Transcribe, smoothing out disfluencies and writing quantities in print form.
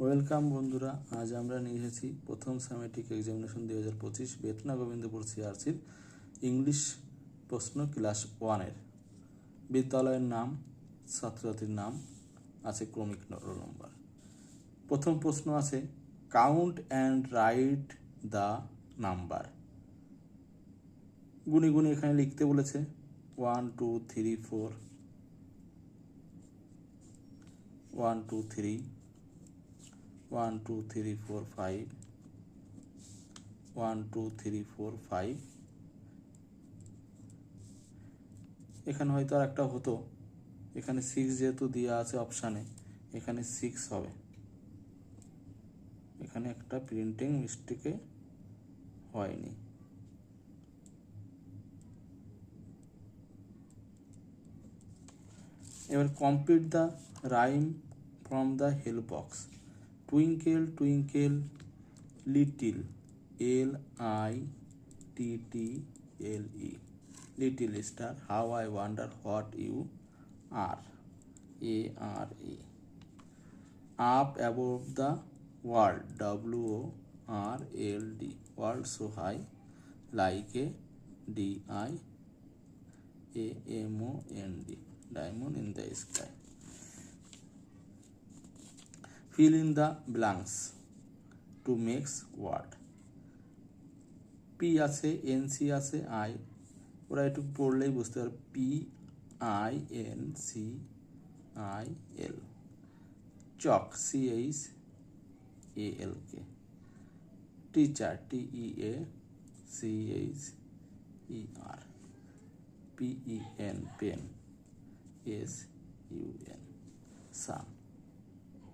Welcome বন্ধুরা, আজ আমরা নিয়ে এসেছি প্রথম সামেটিক এক্সামিনেশন 2025 বেতনা গোবিন্দপুর সিআরসির ইংলিশ প্রশ্ন ক্লাস 1-এর। বিদ্যালয়ের নাম, ছাত্রছাত্রীর নাম, আছে ক্রমিক রোল নম্বর। প্রথম প্রশ্ন আছে count and write the number. গুনি গুনি এখানে লিখতে বলেছে 1 2 3 4, 1 2 3, 1 2 3 4 5, 1 2 3 4 5। এখানে হয়তো আর একটা হতো, এখানে 6 যেহেতু দেওয়া আছে অপশানে, এখানে 6 হবে। এখানে একটা প্রিন্টিং মিস্টেকে হয়নি। এবার complete the rhyme from the help box. Twinkle twinkle little, LITTLE, little star, how I wonder what you are, ARE, up above the world, WORLD, world so high, like a DIAMOND, diamond in the sky. Fill in the blanks to makes word. P আছে, NC আছে, I, ওরা একটু পড়লেই বুঝতে পারবে। PINCIL, chalk, CHALK, teacher, TEACHER, PEN, pen, SUN, সান।